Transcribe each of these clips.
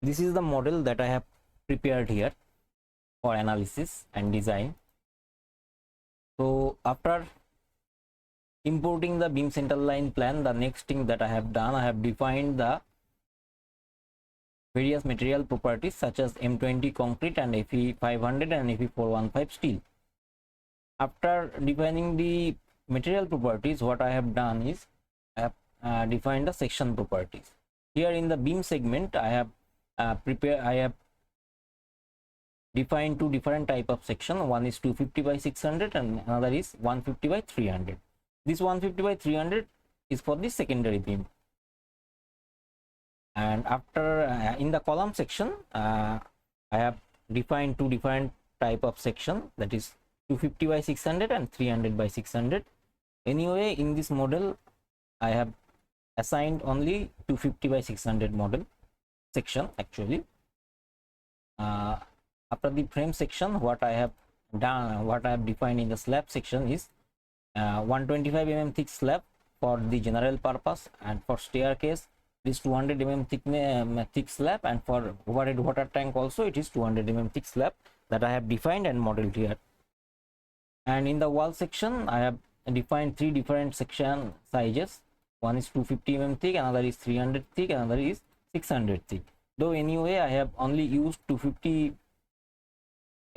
This is the model that I have prepared here for analysis and design. So after importing the beam center line plan, the next thing that I have done, I have defined the various material properties such as M20 concrete and Fe500 and Fe415 steel. After defining the material properties, what I have done is I have defined the section properties. Here in the beam segment, I have defined two different type of section. One is 250 by 600 and another is 150 by 300. This 150 by 300 is for the secondary beam. And after in the column section, I have defined two different type of section, that is 250 by 600 and 300 by 600. Anyway, in this model I have assigned only 250 by 600 model section actually. After the frame section, what I have done, what I have defined in the slab section is 125 mm thick slab for the general purpose, and for staircase this 200 mm thick slab, and for overhead water tank also it is 200 mm thick slab that I have defined and modeled here. And in the wall section, I have defined three different section sizes. One is 250 mm thick, another is 300 thick, another is 600 thick. Though anyway I have only used 250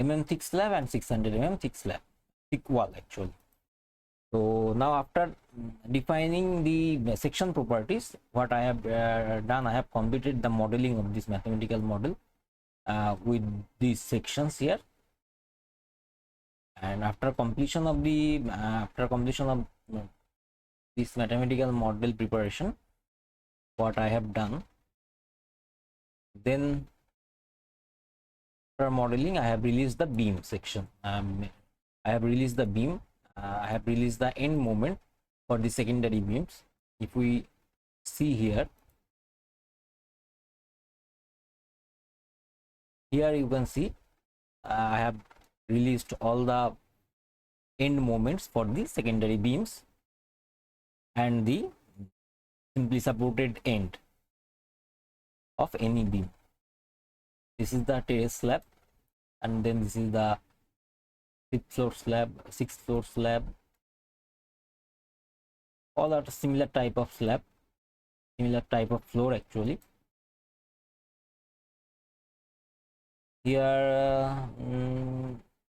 mm thick slab and 600 mm thick wall actually. So now after defining the section properties, what I have done, I have completed the modeling of this mathematical model with these sections here. And after completion of the this mathematical model preparation, what I have done, then after modeling I have released the beam section. I have released the beam. I have released the end moment for the secondary beams. If we see here, you can see I have released all the end moments for the secondary beams and the simply supported end of any beam. This is the terrace slab, and then this is the sixth floor slab. All are similar type of slab, similar type of floor actually. Here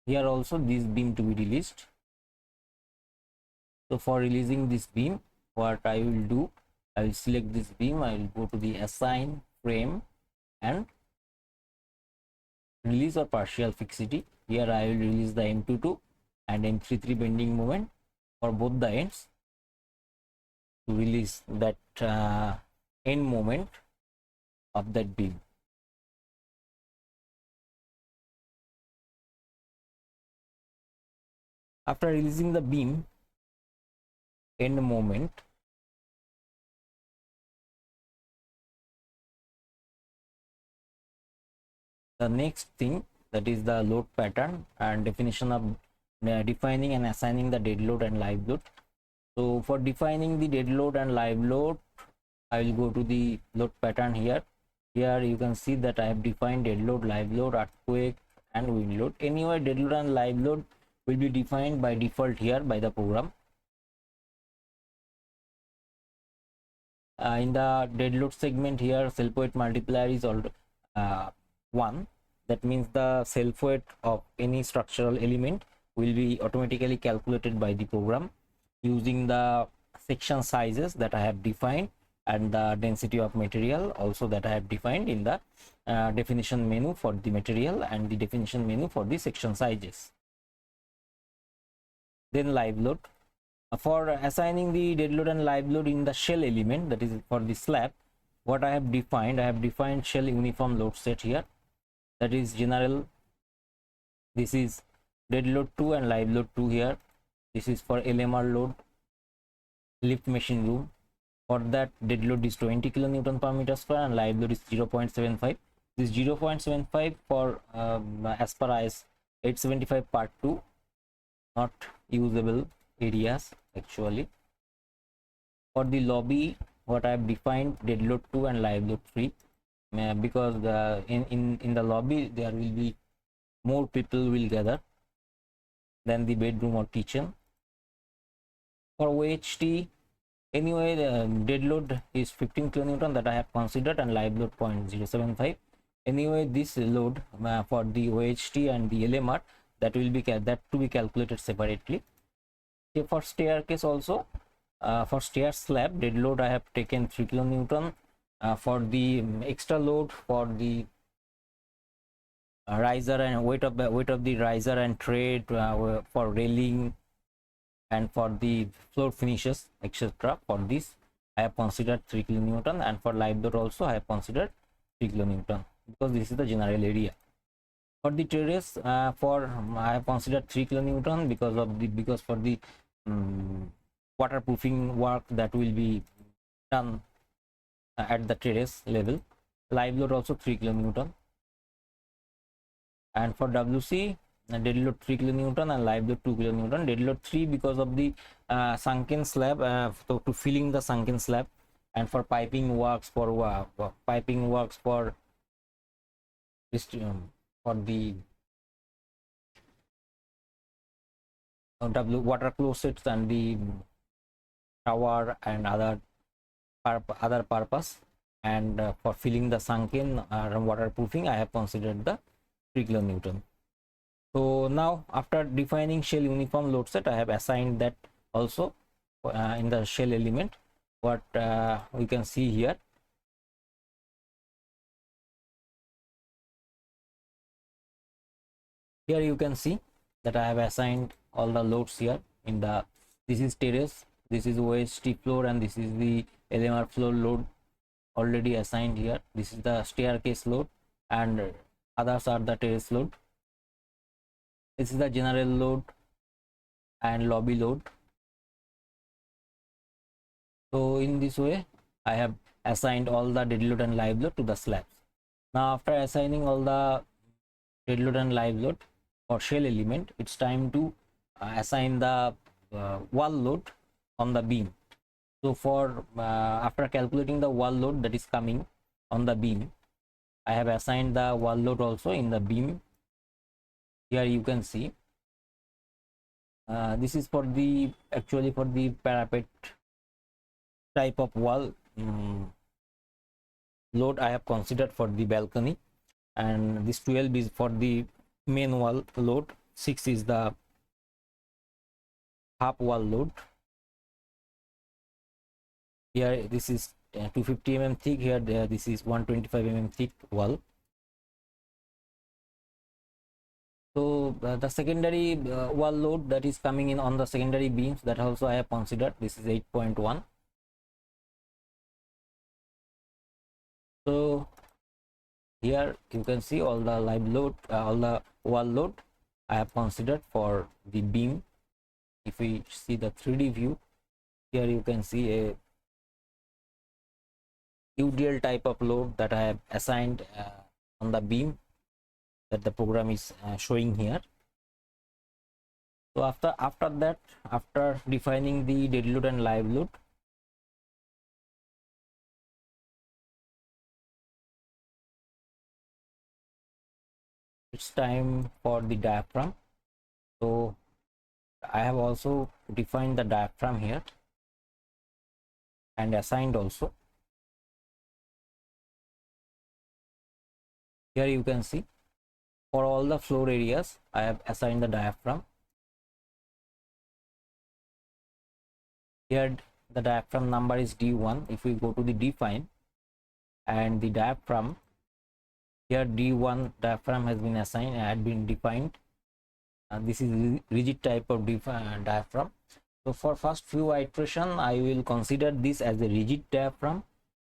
here also this beam to be released. So for releasing this beam, what I will do, I will select this beam, I will go to the assign frame and release or partial fixity. Here I will release the M22 and M33 bending moment for both the ends to release that end moment of that beam. After releasing the beam end moment, the next thing, that is the load pattern and definition of defining and assigning the dead load and live load. So for defining the dead load and live load, I will go to the load pattern here. Here you can see that I have defined dead load, live load, earthquake and wind load. Anyway, dead load and live load will be defined by default here by the program. In the dead load segment here, self weight multiplier is all 1. That means the self weight of any structural element will be automatically calculated by the program using the section sizes that I have defined and the density of material also that I have defined in the definition menu for the material and the definition menu for the section sizes. Then live load. For assigning the dead load and live load in the shell element, that is for the slab, what I have defined shell uniform load set here, that is general. This is dead load 2 and live load 2 here. This is for LMR load, lift machine room. For that, dead load is 20 kN per meter square and live load is 0.75. This 0.75 for as per IS 875 part 2, not usable areas actually. For the lobby, what I have defined, dead load 2 and live load 3. because in the lobby there will be more people will gather than the bedroom or kitchen. For OHT, anyway, the dead load is 15 kilonewton that I have considered, and live load 0.075. Anyway, this load for the OHT and the LMR, that will be that to be calculated separately. Okay, for staircase also, for stair slab dead load I have taken 3 kilonewton. For the extra load for the riser and weight of the riser and tray for railing and for the floor finishes etc, for this I have considered 3 kilonewton, and for live load also I have considered 3 kilonewton because this is the general area. For the terrace, I have considered 3 kilonewton because for the waterproofing work that will be done at the terrace level. Live load also 3 kilonewton, and for WC dead load 3 kilonewton and live load 2 kilonewton. Dead load 3 because of the sunken slab, to filling the sunken slab, and for piping works for the water closets and the shower and other purpose, and for filling the sunken waterproofing I have considered the 3 kilonewton. So now after defining shell uniform load set, I have assigned that also in the shell element. What we can see here, you can see that I have assigned all the loads here in the, this is terrace, this is OHT floor, and this is the LMR floor load already assigned here. This is the staircase load, and others are the terrace load. This is the general load and lobby load. So in this way I have assigned all the dead load and live load to the slabs. Now after assigning all the dead load and live load for shell element, it's time to assign the wall load on the beam. So for after calculating the wall load that is coming on the beam, I have assigned the wall load also in the beam. Here you can see this is for the actually for the parapet type of wall load I have considered for the balcony, and this 12 is for the main wall load, 6 is the half wall load. Here this is 250 mm thick, here this is 125 mm thick wall. So the secondary wall load that is coming in on the secondary beams, that also I have considered. This is 8.1. So here you can see all the live load, all the wall load I have considered for the beam. If we see the 3D view, here you can see a UDL type of load that I have assigned on the beam that the program is showing here. So after that, after defining the dead load and live load, it's time for the diaphragm. So I have also defined the diaphragm here and assigned also. Here you can see for all the floor areas I have assigned the diaphragm. Here the diaphragm number is D1. If we go to the define and the diaphragm, here D1 diaphragm has been assigned, had been defined. This is rigid type of diaphragm. So for first few iteration I will consider this as a rigid diaphragm,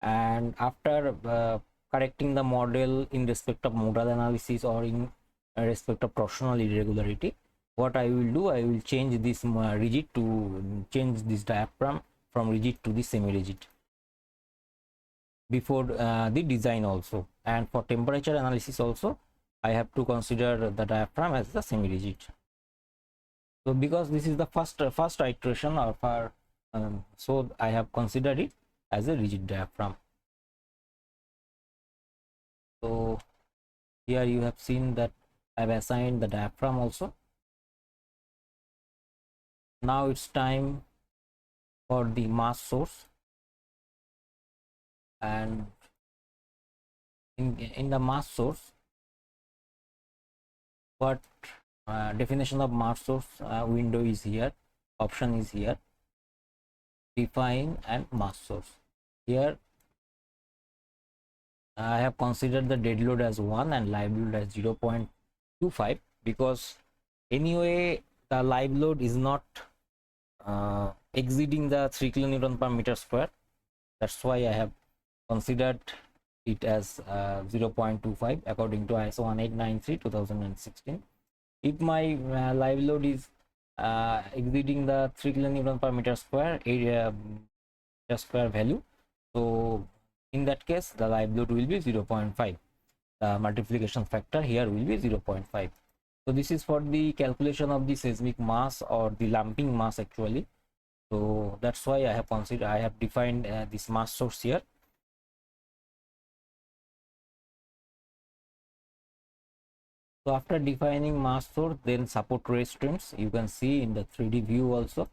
and after correcting the model in respect of modal analysis or in respect of torsional irregularity, what I will do, I will change this rigid to change this diaphragm from rigid to the semi-rigid before the design also. And for temperature analysis also I have to consider the diaphragm as the semi-rigid. So because this is the first iteration of our so I have considered it as a rigid diaphragm. So here you have seen that I've assigned the diaphragm also. Now it's time for the mass source, and in the mass source, what definition of mass source window is here, option is here, define and mass source. Here I have considered the dead load as 1 and live load as 0.25, because anyway the live load is not exceeding the 3 kilonewton per meter square. That's why I have considered it as 0.25 according to ISO 1893 2016. If my live load is exceeding the 3 kilonewton per meter square area meter square value, so in that case the live load will be 0.5. The multiplication factor here will be 0.5. So this is for the calculation of the seismic mass or the lumping mass actually. So that's why I have defined this mass source here. So after defining mass source, then support restraints, you can see in the 3D view also.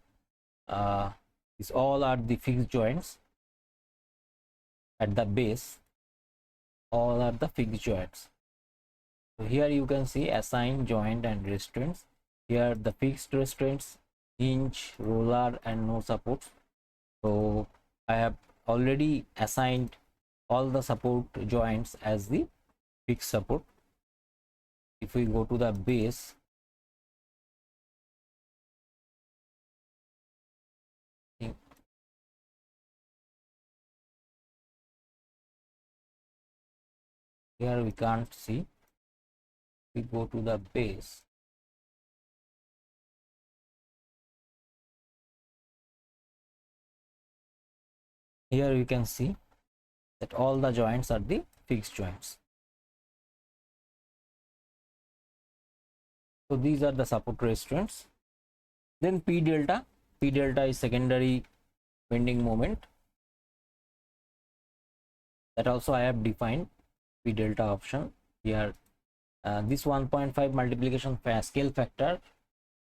These all are the fixed joints at the base. All are the fixed joints. So here you can see assign joint and restraints. Here the fixed restraints, hinge, roller, and no supports. So I have already assigned all the support joints as the fixed support. If we go to the base, here we can't see. We go to the base, here you can see that all the joints are the fixed joints. So these are the support restraints. Then P delta is secondary bending moment, that also I have defined P delta option here. This 1.5 multiplication scale factor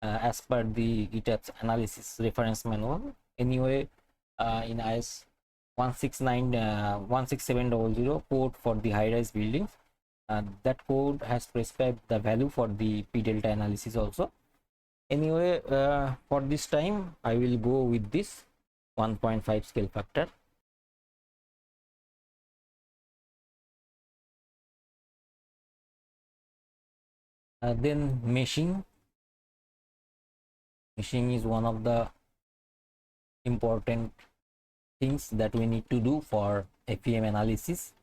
as per the Etabs analysis reference manual. Anyway, in IS 16700 code for the high-rise buildings, that code has prescribed the value for the P delta analysis also. Anyway, for this time I will go with this 1.5 scale factor. Then meshing is one of the important things that we need to do for FEM analysis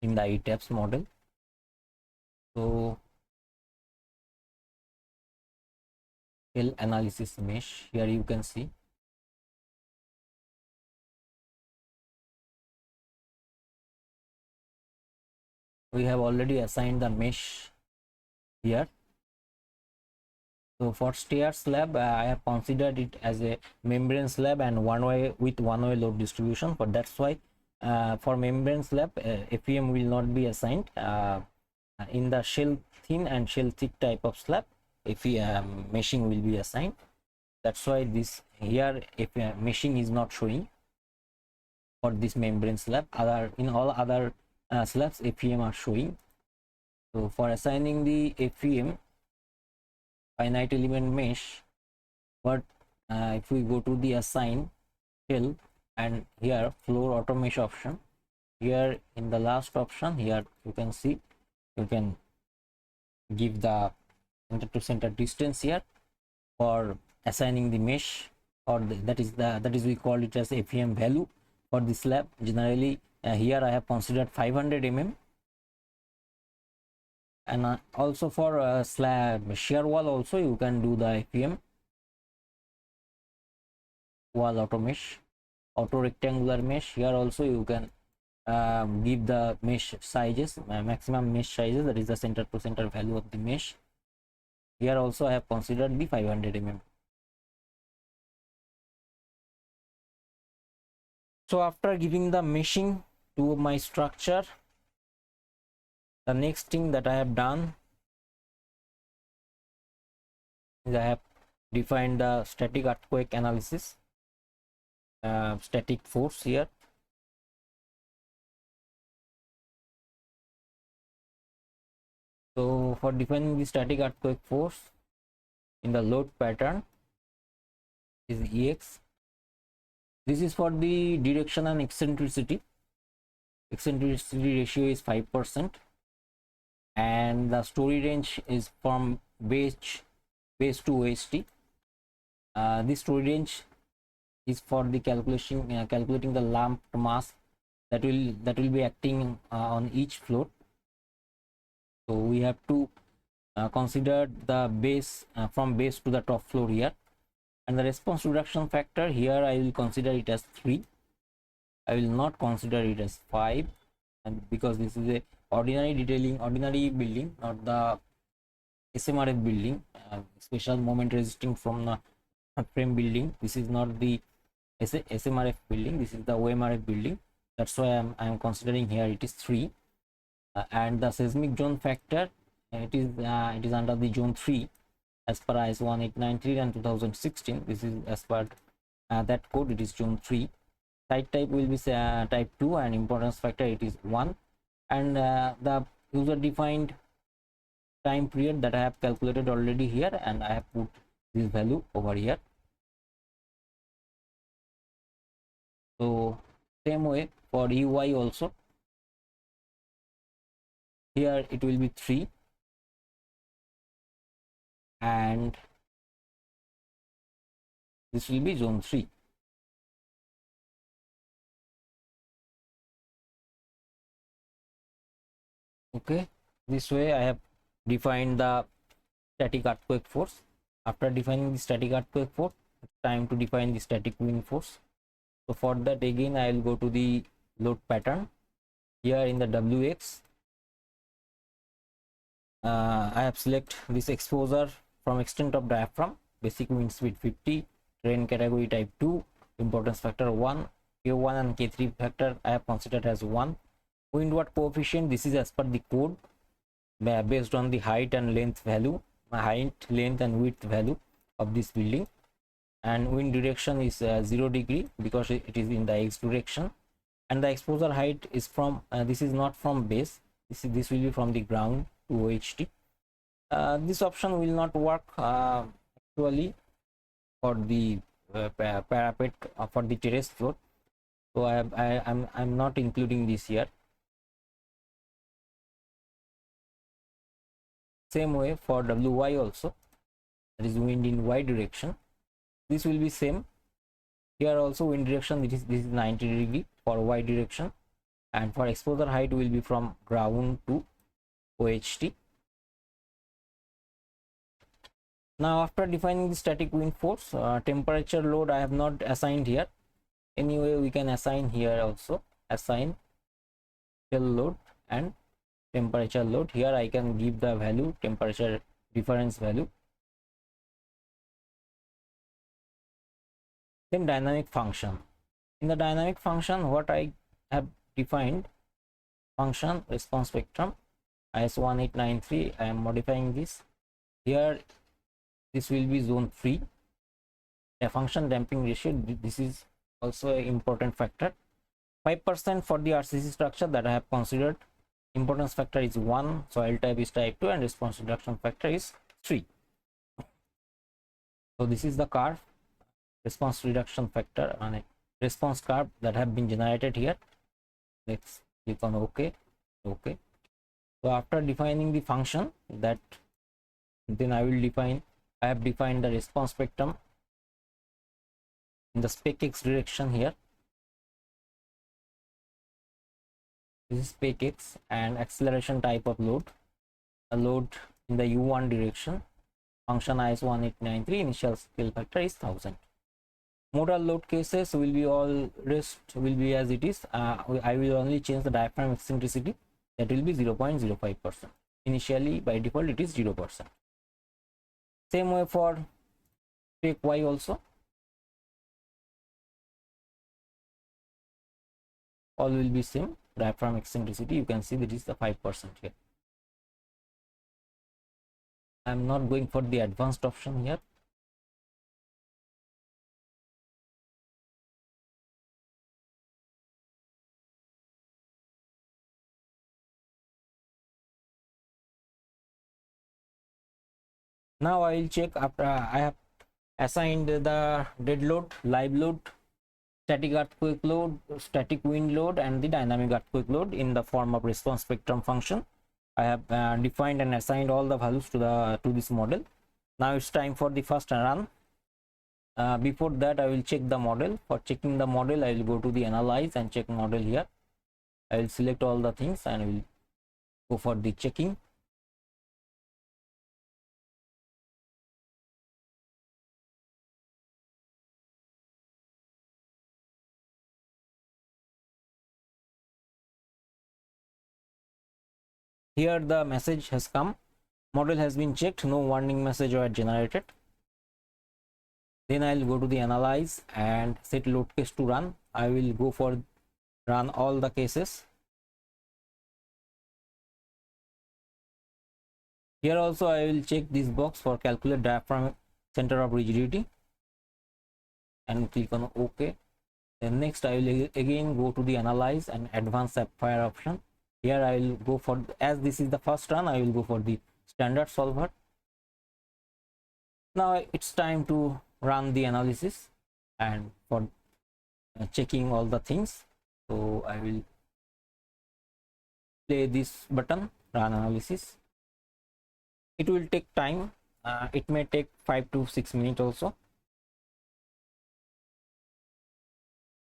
in the Etabs model. So scale analysis mesh, here you can see we have already assigned the mesh here. So for stair slab, I have considered it as a membrane slab and one-way load distribution. But that's why for membrane slab, FEM will not be assigned. In the shell thin and shell thick type of slab, meshing will be assigned. That's why this here, if meshing is not showing for this membrane slab. In all other slabs, FEM are showing. So for assigning the FEM finite element mesh, but if we go to the assign shell and here floor auto mesh option, here in the last option, here you can see you can give the center to center distance here for assigning the mesh, or that is we call it as FEM value for the slab. Generally here I have considered 500 mm, and also for slab shear wall also you can do the FEM wall auto mesh, auto rectangular mesh. Here also you can give the mesh sizes, maximum mesh sizes, that is the center to center value of the mesh. Here also I have considered the 500 mm. So after giving the meshing to my structure, The next thing that I have done is I have defined the static earthquake analysis, static force here. So for defining the static earthquake force in the load pattern is Ex. This is for the direction and eccentricity. Eccentricity ratio is 5%, and the story range is from base to OST. This story range is for the calculating the lumped mass that will be acting on each float. So we have to consider the base from base to the top floor here, and the response reduction factor here I will consider it as 3. I will not consider it as 5, and because this is a ordinary building, not the SMRF building, special moment resisting from the frame building. This is not the SMRF building, this is the OMRF building. That's why I'm considering here it is 3. And the seismic zone factor, it is under the zone 3 as per IS 1893 and 2016. This is as per that code, it is zone 3. Site type will be type 2, and importance factor it is 1, and the user defined time period that I have calculated already here, and I have put this value over here. So same way for UI also, here it will be 3, and this will be zone 3. Okay, this way I have defined the static earthquake force. After defining the static earthquake force, it's time to define the static wind force. So for that, again I will go to the load pattern. Here in the WX, I have select this exposure from extent of diaphragm, basic wind speed 50, terrain category type 2, importance factor 1, K1 and K3 factor I have considered as 1. Windward coefficient, this is as per the code based on the height and length value, length and width value of this building, and wind direction is 0 degree because it is in the X direction, and the exposure height is from this is not from base, this will be from the ground to OHT. This option will not work actually for the parapet for the terrace floor, so I'm not including this here. Same way for WY also, that is wind in Y direction, this will be same. Here also wind direction, this is 90 degree for Y direction, and for exposure height will be from ground to OHT. Now after defining the static wind force, temperature load I have not assigned here. Anyway, we can assign here also, assign shell load and temperature load. Here I can give the value, temperature difference value. Then dynamic function. In the dynamic function, what I have defined, function response spectrum IS 1893, I am modifying this. Here this will be zone 3. A function damping ratio, this is also an important factor, 5% for the RCC structure that I have considered. Importance factor is 1, soil type is type 2, and response reduction factor is 3. So this is the curve, response reduction factor and response curve that have been generated here. Let's click on OK. Okay. So after defining the function, that then I have defined the response spectrum in the spec X direction here. This is spec X, and acceleration type of load, a load in the U1 direction, function IS 1893, initial scale factor is 1000. Modal load cases will be all rest will be as it is. I will only change the diaphragm eccentricity, that will be 0.05%. Initially by default it is 0%. Same way for spec Y also, all will be same. Diaphragm eccentricity, you can see that is the 5% here. I'm not going for the advanced option here. Now I will check after I have assigned the dead load, live load, static earthquake load, static wind load, and the dynamic earthquake load in the form of response spectrum function. I have defined and assigned all the values to this model. Now it's time for the first run. Before that, I will check the model. For checking the model, I will go to the analyze and check model here. I will select all the things and will go for the checking. Here the message has come. Model has been checked. No warning message were generated. Then I will go to the analyze and set load case to run. I will go for run all the cases. Here also I will check this box for calculate diaphragm center of rigidity and click on OK. Then next I will again go to the analyze and advanced applier option. Here I will go for, as this is the first run, I will go for the standard solver. Now it's time to run the analysis and for checking all the things. So I will play this button, run analysis. It will take time. It may take 5 to 6 minutes also.